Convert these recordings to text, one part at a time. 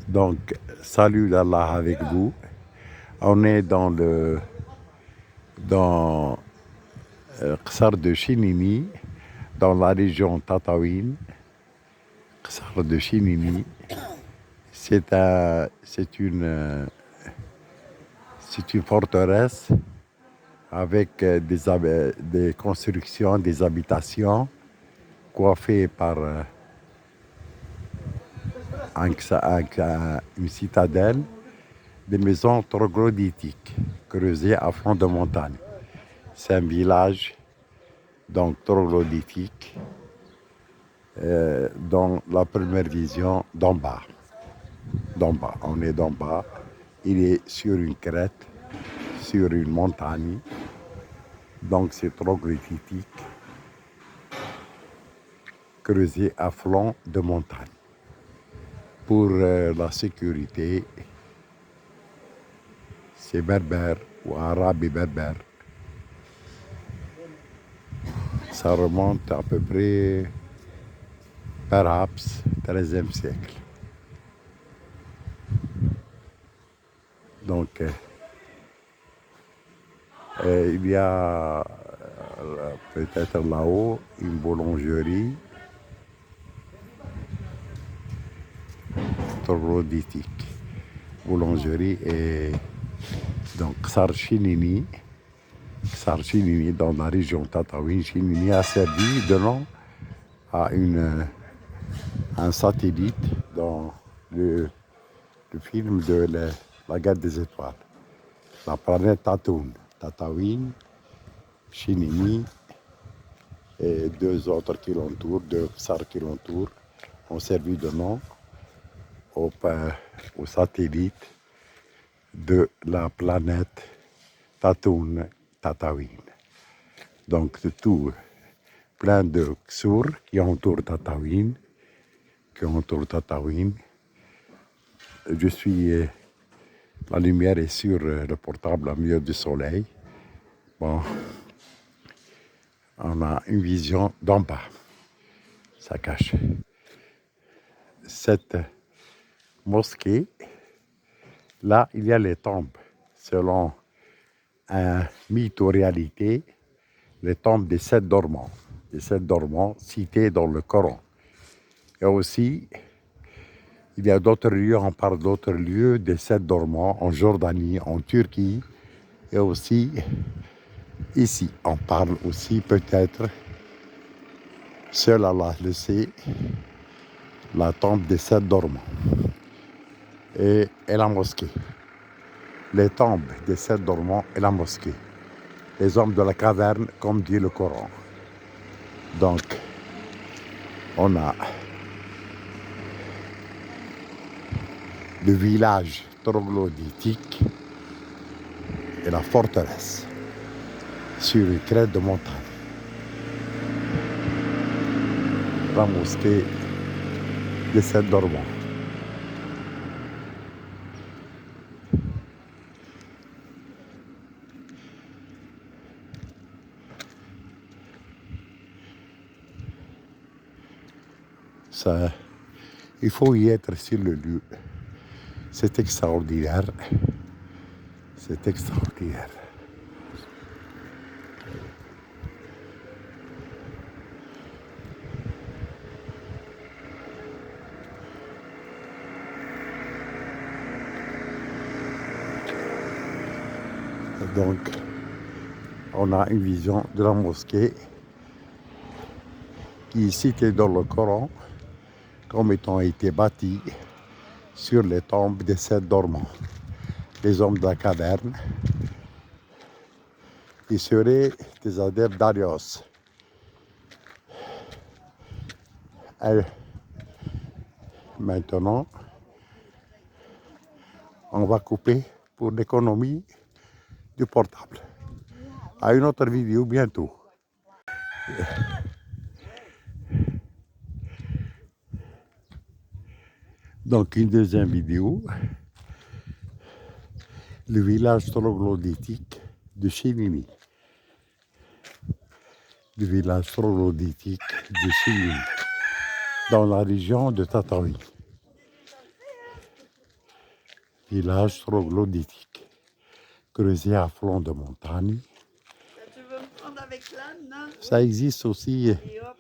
Donc, salut d'Allah avec vous. On est dans Qsar de Chinini, dans la région Tataouine. Qsar de Chinini, c'est une forteresse avec des constructions, des habitations coiffées par une citadelle, des maisons troglodytiques creusées à flanc de montagne. C'est un village donc troglodytique dans la première vision d'en bas. On est d'en bas. Il est sur une crête, sur une montagne. Donc c'est troglodytique, creusé à flanc de montagne. Pour la sécurité, c'est berbère ou arabe et berbère. Ça remonte à peu près, perhaps, 13e siècle. Donc, il y a peut-être là-haut une boulangerie troglodytique. Boulangerie et donc Qsar Chinini, dans la région Tataouine. Chinini a servi de nom à un satellite dans le film de la guerre des étoiles. La planète Tataouine, Chinini et deux autres qui l'entourent, deux Qsar qui l'entourent, ont servi de nom au satellite de la planète Tataouine. Donc c'est tout plein de Qsur qui entourent Tataouine. La lumière est sur le portable au milieu du soleil. Bon, on a une vision d'en bas. Ça cache. Cette mosquée, là, il y a les tombes. Selon un mythe ou réalité, les tombes des 7 dormants. Les 7 dormants cités dans le Coran. Et aussi, il y a d'autres lieux, on parle d'autres lieux des 7 dormants en Jordanie, en Turquie. Et aussi, ici, on parle aussi peut-être, seul Allah le sait, la tombe des 7 dormants. Et la mosquée. Les tombes des 7 dormants et la mosquée. Les hommes de la caverne, comme dit le Coran. Donc, on a le village troglodytique et la forteresse sur une crête de montagne. La mosquée des 7 dormants. Ça, il faut y être sur le lieu. C'est extraordinaire. C'est extraordinaire. Donc, on a une vision de la mosquée qui est citée dans le Coran comme étant été bâtie sur les tombes des 7 dormants. Les hommes de la caverne qui seraient des adeptes d'Arios. Maintenant, on va couper pour l'économie du portable. À une autre vidéo bientôt. Donc une deuxième vidéo, le village troglodytique de Chinini. Le village troglodytique de Chinini, dans la région de Tataouine. Village troglodytique, creusé à flanc de montagne. Tu veux me prendre avec l'âne, là? Ça existe aussi Et hop,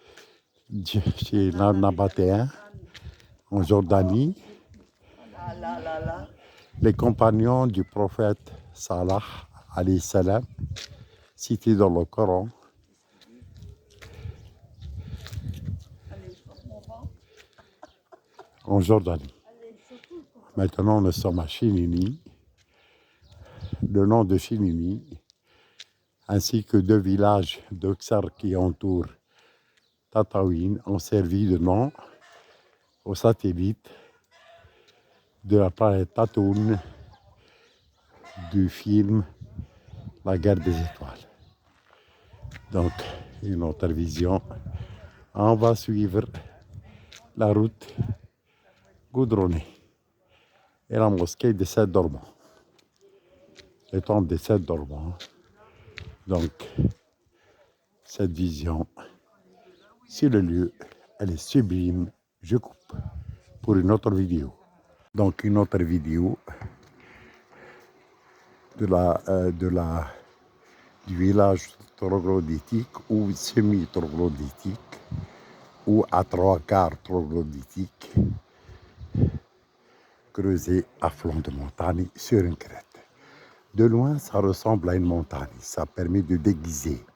chez l'Anabatéen, en Jordanie. ah là là là. Les compagnons du prophète Salah, alayhi salam, cités dans le Coran. Allez, sur mon ventre. En Jordanie. Allez, surtout. Maintenant, nous sommes à Chinini. Le nom de Chinini, ainsi que deux villages d'Oxar qui entourent Tataouine, ont servi de nom aux satellites de la planète Tatooine du film La guerre des étoiles. Donc, une autre vision. On va suivre la route goudronnée et la mosquée des Sept Dormants. Le temple des Sept Dormants. Donc, cette vision, sur le lieu, elle est sublime. Je coupe pour une autre vidéo. Donc, une autre vidéo du village troglodytique ou semi-troglodytique ou à trois quarts troglodytique, creusé à flanc de montagne sur une crête. De loin, ça ressemble à une montagne. Ça permet de déguiser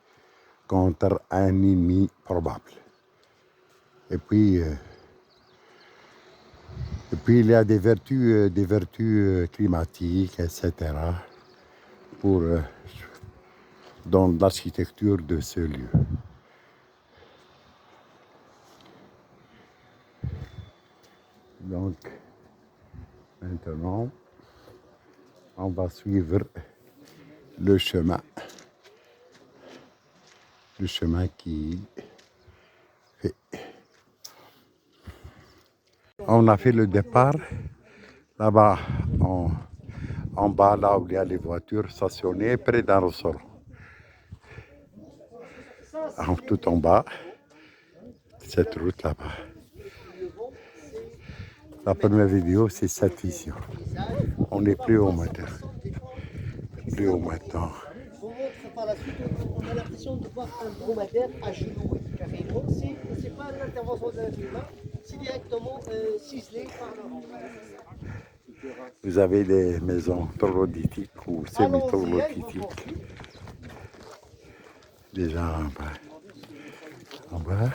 contre un ennemi probable. Et puis il y a des vertus climatiques, etc. pour dans l'architecture de ce lieu. Donc, maintenant, on va suivre le chemin qui fait. On a fait le départ là-bas, en bas, là où il y a les voitures stationnées, près d'un restaurant. Tout en bas, cette route là-bas. La première vidéo, c'est cette vision. On est plus haut maintenant. Plus haut maintenant. On montre par la suite, on a l'impression de voir un dromadaire agenouillé carrément. C'est pas l'intervention d'un être humain, c'est directement ciselé par le vent. Vous avez des maisons troglodytiques ou semi-troglodytiques. Déjà en bas. En bas.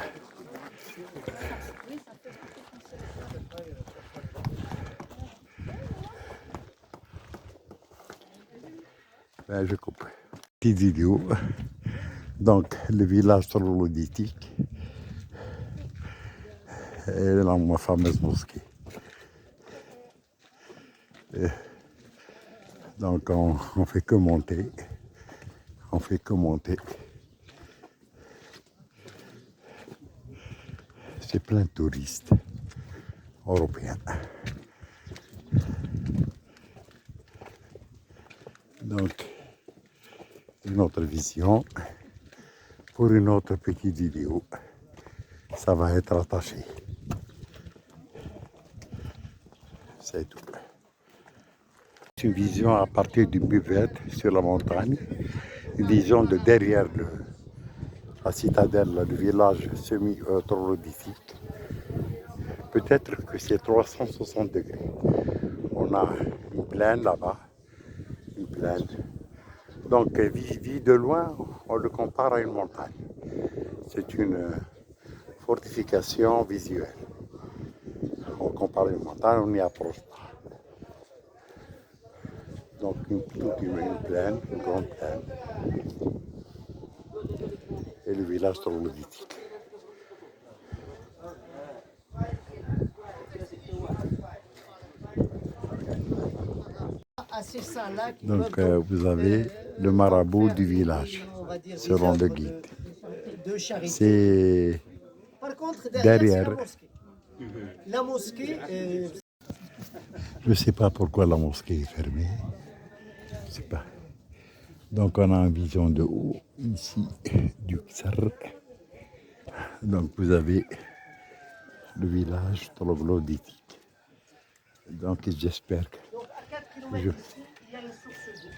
Ben, je coupe. Petite vidéo. Donc, le village troglodytique et ma fameuse mosquée. Et donc, on fait que monter. On fait que monter. C'est plein de touristes européens. Donc, une autre vision pour une autre petite vidéo. Ça va être attaché. C'est tout. C'est une vision à partir d'une buvette sur la montagne. Une vision de derrière la citadelle, le village semi-troglodytique. Peut-être que c'est 360 degrés. On a une plaine là-bas. Une plaine. Donc, vu de loin, on le compare à une montagne. C'est une fortification visuelle. On compare à une montagne, on n'y approche pas. Donc, une plaine, une grande plaine. Et le village troglodytique. Donc, vous avez le marabout du village, selon le guide. C'est derrière. La mosquée. Je ne sais pas pourquoi la mosquée est fermée. Je sais pas. Donc, on a une vision de haut, ici, du Ksar. Donc, vous avez le village troglodytique. Donc, j'espère que km d'ici, il y a une source d'eau.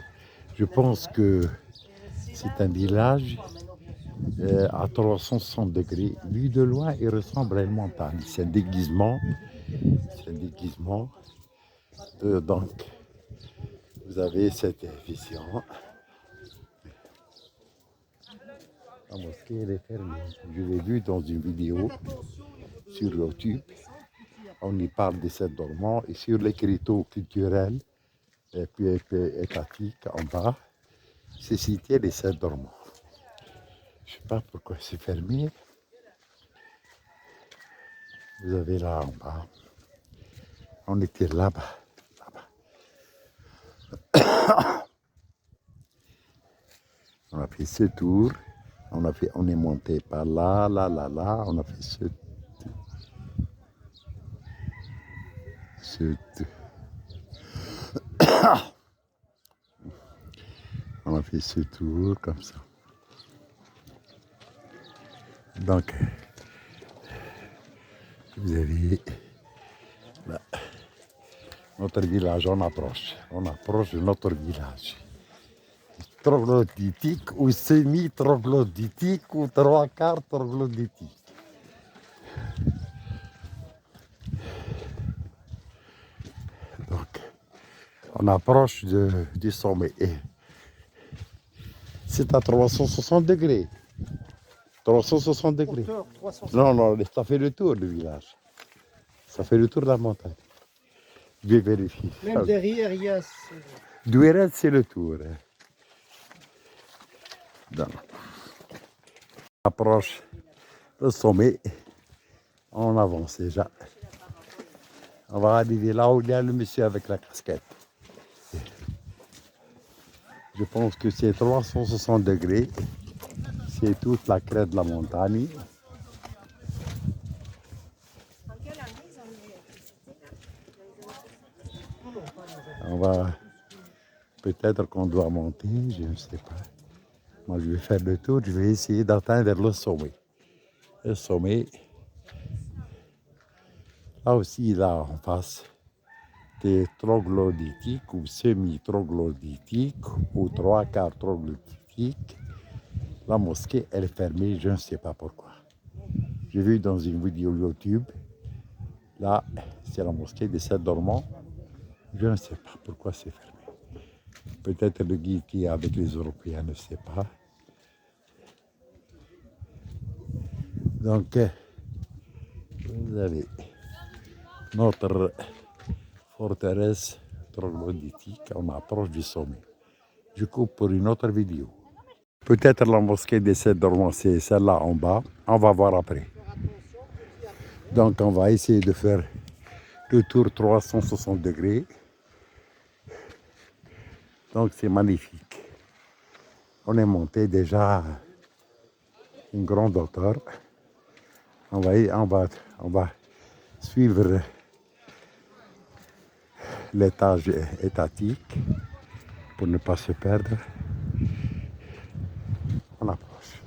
je pense que c'est un village Maintenant, bien sûr. à 360 degrés. Vu de loin, il ressemble à une montagne. C'est un déguisement. C'est un déguisement. Donc, vous avez cette vision. La mosquée, elle est fermée. Je l'ai vu dans une vidéo sur YouTube. On y parle des sept dormants et sur l'écriteau culturel et puis étatique en bas, c'est cité les sept dormants. Je ne sais pas pourquoi c'est fermé. Vous avez là en bas. On était là-bas. On a fait ce tour. On est monté par là, là, là, là. On a fait ce tour. On a fait ce tour comme ça. Donc, vous avez là, notre village, on approche. On approche de notre village. Troglodytique ou semi-troglodytique ou trois quarts troglodytique. Donc, on approche du sommet. Et c'est à 360 degrés. 360 degrés. Hauteur 360. Non, non, ça fait le tour du village. Ça fait le tour de la montagne. Je vais vérifier. Même derrière, il y a. Douéret, c'est le tour. Donc, on approche le sommet. On avance déjà. On va arriver là où il y a le monsieur avec la casquette. Je pense que c'est 360 degrés. C'est toute la crête de la montagne. On va... Peut-être qu'on doit monter, je ne sais pas. Moi, je vais faire le tour, je vais essayer d'atteindre le sommet. Le sommet, là aussi, là, en face, des troglodytiques ou semi-troglodytiques ou trois quarts troglodytiques. La mosquée, elle est fermée, je ne sais pas pourquoi. J'ai vu dans une vidéo YouTube, là, c'est la mosquée des sept dormants. Je ne sais pas pourquoi c'est fermé. Peut-être le guide qui est avec les Européens ne sait pas. Donc, vous avez notre forteresse troglodytique. On approche du sommet. Je coupe pour une autre vidéo. Peut-être la mosquée des sept dormants, c'est celle-là en bas. On va voir après. Donc, on va essayer de faire le tour 360 degrés. Donc, c'est magnifique. On est monté déjà à une grande hauteur. On va suivre l'étage étatique pour ne pas se perdre. On approche.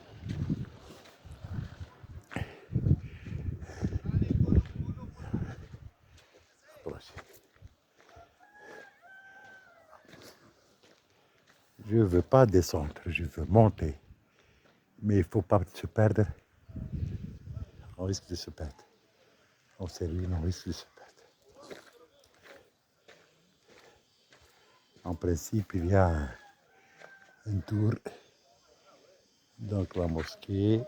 Je ne veux pas descendre, je veux monter. Mais il ne faut pas se perdre. On risque de se perdre. On sérieux, on risque de se perdre. En principe, il y a une tour. Donc la mosquée.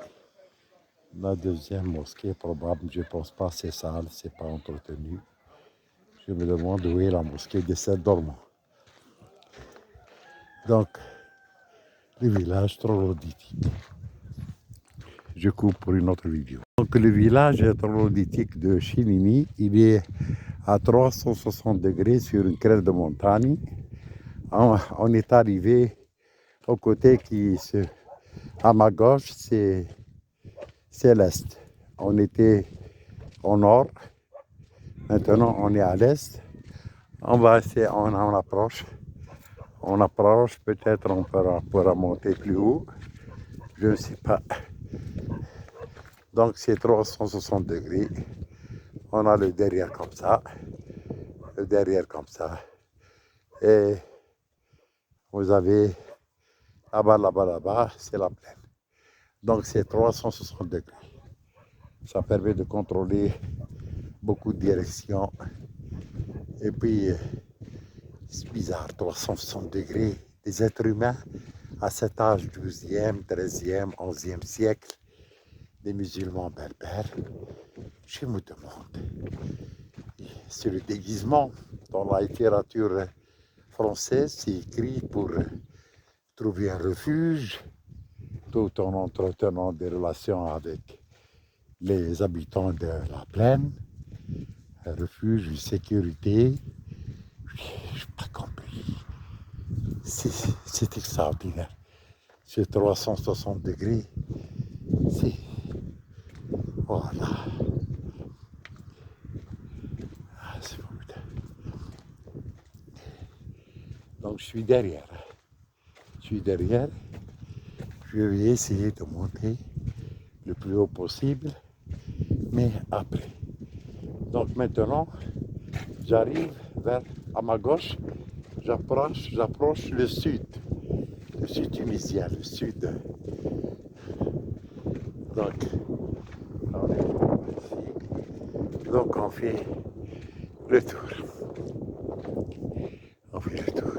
La deuxième mosquée probable, je ne pense pas, c'est sale, c'est pas entretenu. Je me demande où est la mosquée des sept dormants. Donc, le village troglodytique. Je coupe pour une autre vidéo. Donc, le village troglodytique de Chinini, il est à 360 degrés sur une crête de montagne. On est arrivé au côté à ma gauche, c'est l'est. On était au nord. Maintenant, on est à l'est. On va essayer, on approche. On approche, peut-être on pourra monter plus haut. Je ne sais pas. Donc, c'est 360 degrés. On a le derrière comme ça. Le derrière comme ça. Et vous avez là-bas, c'est la plaine. Donc c'est 360 degrés. Ça permet de contrôler beaucoup de directions. Et puis, c'est bizarre, 360 degrés. Des êtres humains à cet âge, 12e, 13e, 11e siècle, des musulmans berbères, je me demande, c'est le déguisement dans la littérature française, c'est écrit pour trouver un refuge tout en entretenant des relations avec les habitants de la plaine, un refuge, une sécurité. Je n'ai pas compris. C'est extraordinaire. C'est 360 degrés. C'est. Voilà. Ah, c'est formidable. Donc je suis derrière. Je suis derrière. Je vais essayer de monter le plus haut possible, mais après. Donc maintenant, j'arrive vers, à ma gauche, j'approche le sud tunisien, le sud. Donc, on est ici. Donc on fait le tour. On fait le tour.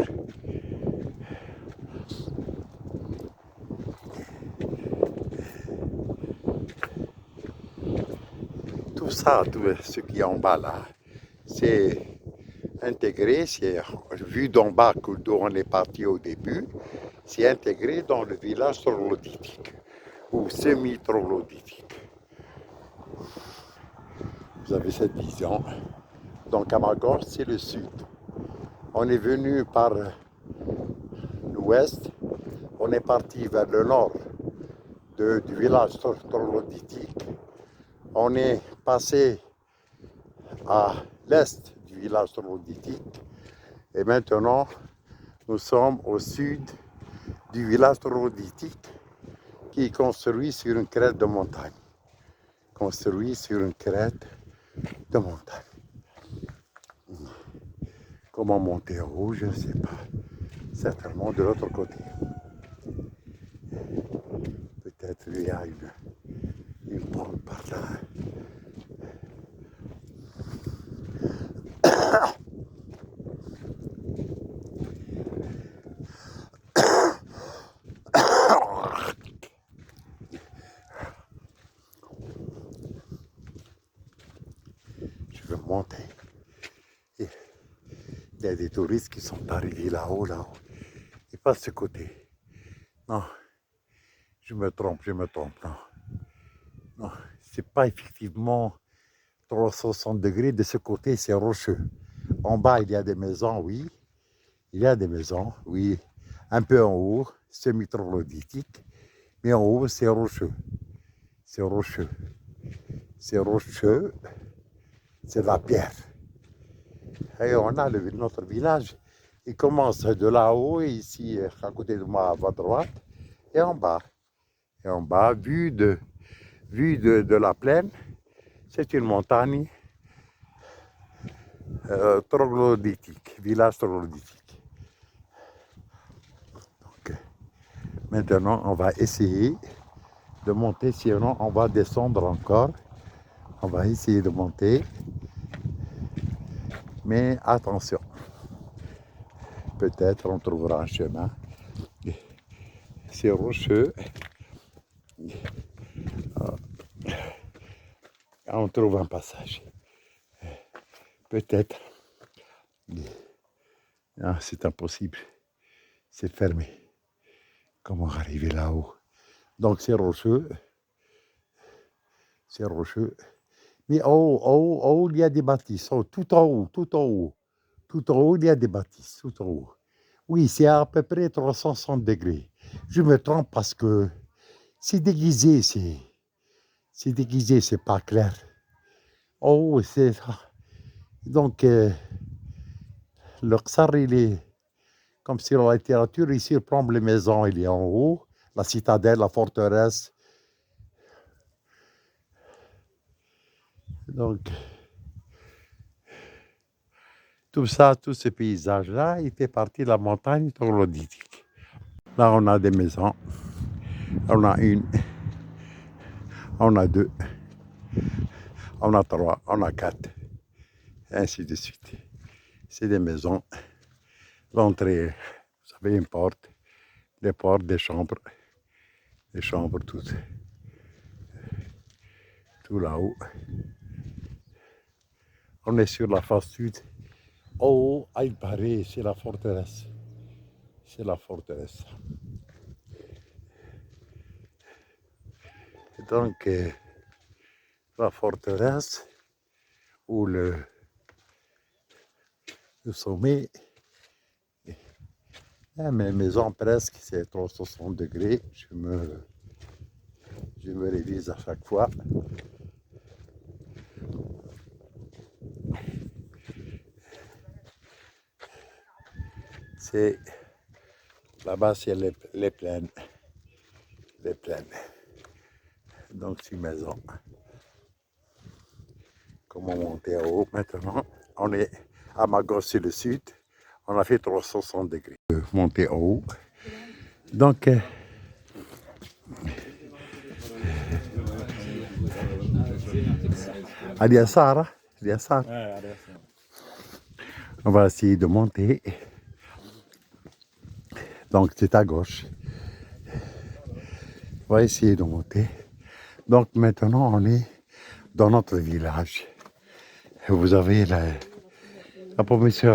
Tout ça, tout ce qui est en bas là, c'est intégré, c'est vu d'en bas d'où on est parti au début, c'est intégré dans le village troglodytique ou semi-troglodytique. Vous avez cette vision. Donc à ma gauche, c'est le sud. On est venu par l'ouest, on est parti vers le nord du village troglodytique. On est passé à l'est du village troglodytique et maintenant nous sommes au sud du village troglodytique qui est construit sur une crête de montagne. Construit sur une crête de montagne. Comment monter en haut, je ne sais pas. Certainement de l'autre côté. Peut-être il y a une pente par là. Je veux monter. Et il y a des touristes qui sont arrivés là-haut, et pas de ce côté. Non, je me trompe, non. Non, c'est pas effectivement 360 degrés. De ce côté, c'est rocheux. En bas, il y a des maisons, oui. Il y a des maisons, oui. Un peu en haut, semi-troglodytique. Mais en haut, c'est rocheux. C'est rocheux. C'est rocheux. C'est de la pierre. Et on a notre village. Il commence de là-haut, ici, à côté de moi, à droite, et en bas. Et en bas, vue de la plaine, c'est une montagne troglodytique, village troglodytique. Donc, maintenant, on va essayer de monter, sinon on va descendre encore. On va essayer de monter, mais attention, peut-être on trouvera un chemin. C'est rocheux. On trouve un passage. Peut-être. Ah, c'est impossible. C'est fermé. Comment arriver là-haut? Donc c'est rocheux. C'est rocheux. Mais en haut, il y a des bâtisses. Oh, tout en haut, tout en haut. Tout en haut, il y a des bâtisses. Tout en haut. Oui, c'est à peu près 360 degrés. Je me trompe parce que c'est déguisé, c'est déguisé, c'est pas clair. En haut, c'est ça. Donc, le Ksar, il est comme si dans la littérature, ici, il prend les maisons, il est en haut. La citadelle, la forteresse. Donc, Tout ça, tous ces paysages-là, il fait partie de la montagne troglodytique. Là, on a des maisons. On a une, on a deux, on a trois, on a quatre, et ainsi de suite. C'est des maisons. L'entrée, vous avez une porte, des portes, des chambres toutes. Tout là-haut. On est sur la face sud. Oh, à il paraît, c'est la forteresse. C'est la forteresse. Et donc, la forteresse, ou le sommet, mes maisons presque, c'est 360 degrés. Je me révise à chaque fois. C'est là-bas, c'est les plaines. Les plaines. Donc, c'est une maison. Comment monter en haut maintenant? On est à ma gauche, c'est le sud. On a fait 360 degrés. Monter en haut. Donc, Aliassar, Aliassar. On va essayer de monter. Donc, c'est à gauche. On va essayer de monter. Donc, maintenant, on est dans notre village. Vous avez la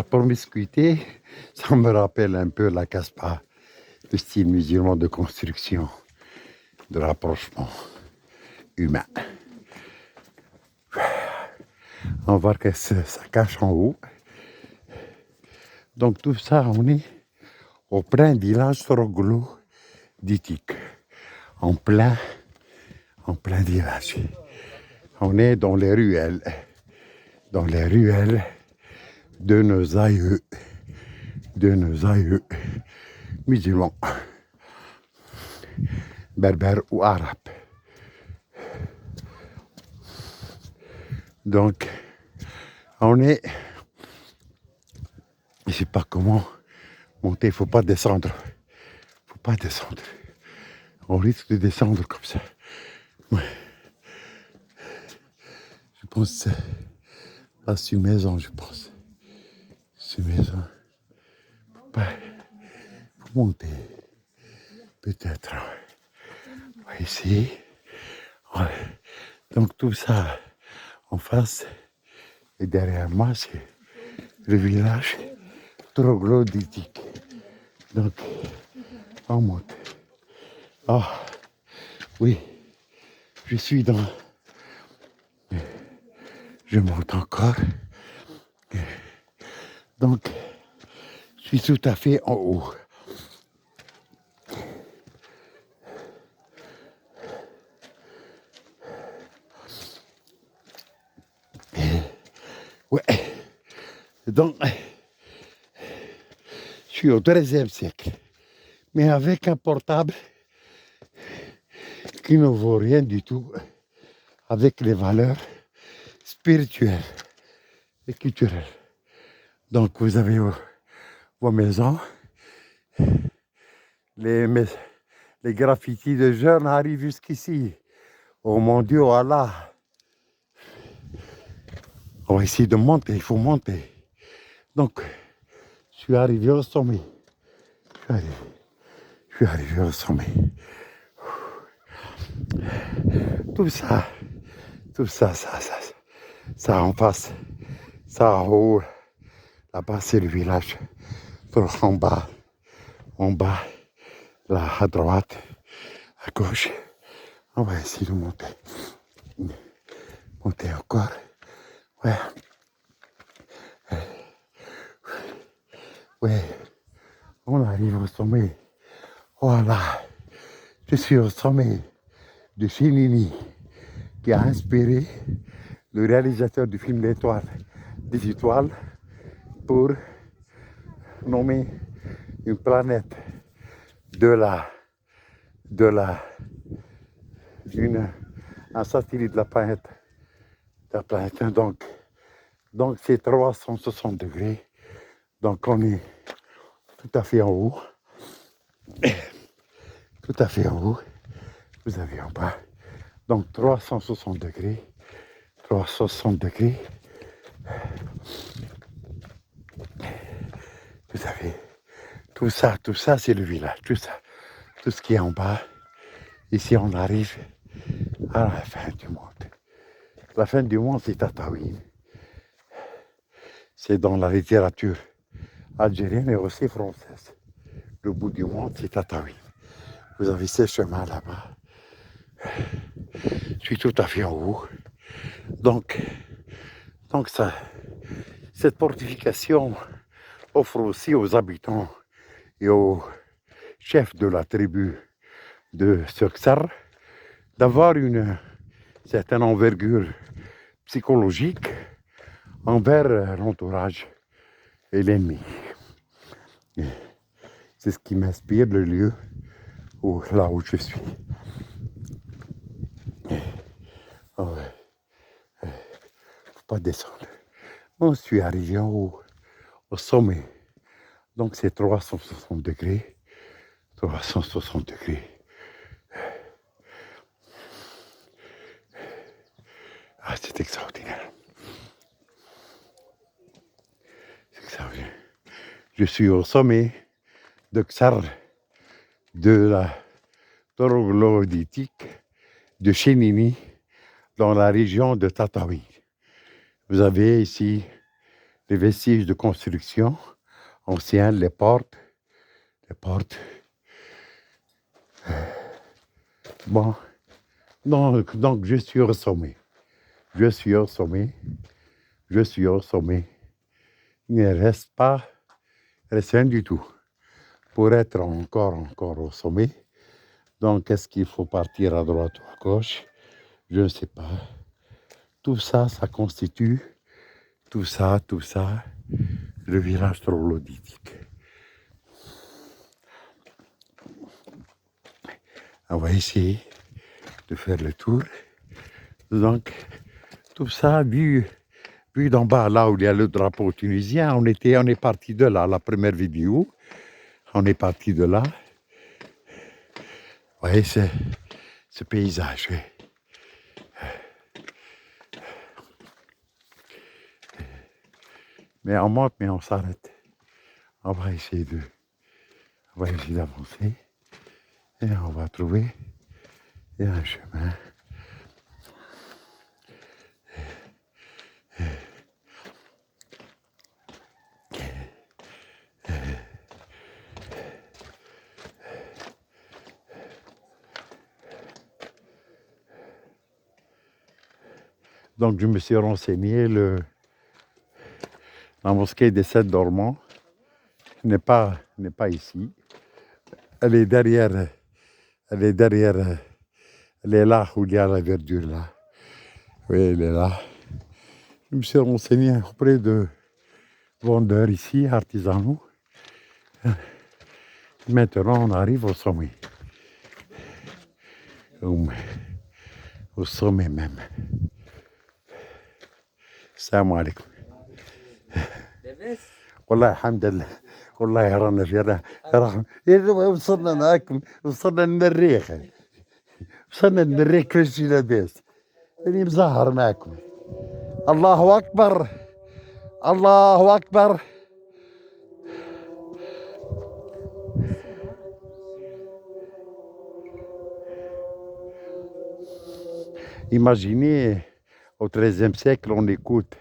promiscuité. Ça me rappelle un peu la Casbah, le style musulman de construction, de rapprochement humain. On va voir que ça cache en haut. Donc tout ça, on est au plein village troglodytique. En plein village. On est dans les ruelles de nos aïeux musulmans, berbères ou arabes. Donc, on est, je ne sais pas comment monter, il ne faut pas descendre. On risque de descendre comme ça. Ouais. Je pense là, c'est une maison, je pense. C'est une maison. Faut monter. Peut-être. On va essayer. Ouais. Donc tout ça en face et derrière moi, c'est le village troglodytique. Donc, on monte. Ah, oui, je suis dans... Je monte encore. Donc, je suis tout à fait en haut. Ouais. Donc, je suis au XIIIe siècle. Mais avec un portable qui ne vaut rien du tout, avec les valeurs spirituelles et culturelles. Donc, vous avez vos maisons. Les graffitis de jeunes arrivent jusqu'ici. Oh mon Dieu, Allah. On va essayer de monter, il faut monter. Donc, je suis arrivé au sommet. Je suis arrivé au sommet. Tout ça en face, ça en haut. Là-bas, c'est le village. En bas, là à droite, à gauche. On va essayer de monter. Monter encore. Ouais. Ouais. On arrive au sommet. Voilà. Je suis au sommet de Chinini, qui a inspiré le réalisateur du film des étoiles, pour nommer une planète un satellite de la planète. Donc, Donc c'est 360 degrés. Donc on est tout à fait en haut. Tout à fait en haut. Vous avez en bas. Donc 360 degrés. 360 degrés. Vous avez tout ça c'est le village. Tout ça. Tout ce qui est en bas. Ici on arrive à la fin du monde. La fin du monde c'est Tataouine. C'est dans la littérature algérienne et aussi française. Le bout du monde c'est Tataouine. Vous avez ces chemins là-bas. Je suis tout à fait en haut. Donc ça, cette fortification offre aussi aux habitants et aux chefs de la tribu de Söksar d'avoir une certaine envergure psychologique envers l'entourage et l'ennemi. C'est ce qui m'inspire le lieu là où je suis. Oh ouais. Faut pas descendre. On suis arrivé en haut, au sommet. Donc c'est 360 degrés. 360 degrés. Ah, c'est extraordinaire. C'est extraordinaire. Je suis au sommet de Ksar, de la troglodytique de Chénini, dans la région de Tataouine. Vous avez ici les vestiges de construction anciennes, les portes. Bon, donc je suis au sommet. Je suis au sommet. Il ne reste rien du tout pour être encore au sommet. Donc, est-ce qu'il faut partir à droite ou à gauche? Je ne sais pas. Tout ça, ça constitue, tout ça, le village troglodytique. On va essayer de faire le tour. Donc, tout ça, vu d'en bas, là où il y a le drapeau tunisien, on est parti de là, la première vidéo. On est parti de là. Vous voyez ce paysage. Oui. Mais on monte, mais on s'arrête. On va essayer d'avancer. Et on va trouver un chemin. Donc je me suis renseigné, la mosquée des 7 dormants n'est pas ici. Elle est derrière, elle est là où il y a la verdure là. Oui, elle est là. Je me suis renseigné auprès de vendeurs ici, artisanaux. Maintenant, on arrive au sommet. Au sommet même. السلام عليكم. والله الحمد لله. والله رانا في وصلنا معاكم، وصلنا للمريخ. وصلنا للمريخ كل شيء لاباس. راني مزهر معاكم. الله أكبر. الله أكبر. Imaginez, au XIIIe siècle, on écoute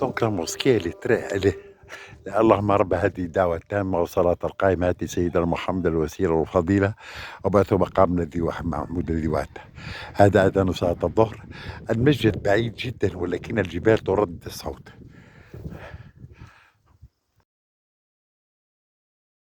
Donc la mosquée, اللهم رب هذه الدعوة التامة والصلاة القائمة آتي سيدنا محمد الوسيلة والفضيلة وبعثه مقام الذي محمود الذي وعده. هذا أذان صلاة الظهر. المسجد بعيد جدا ولكن الجبال تردد الصوت.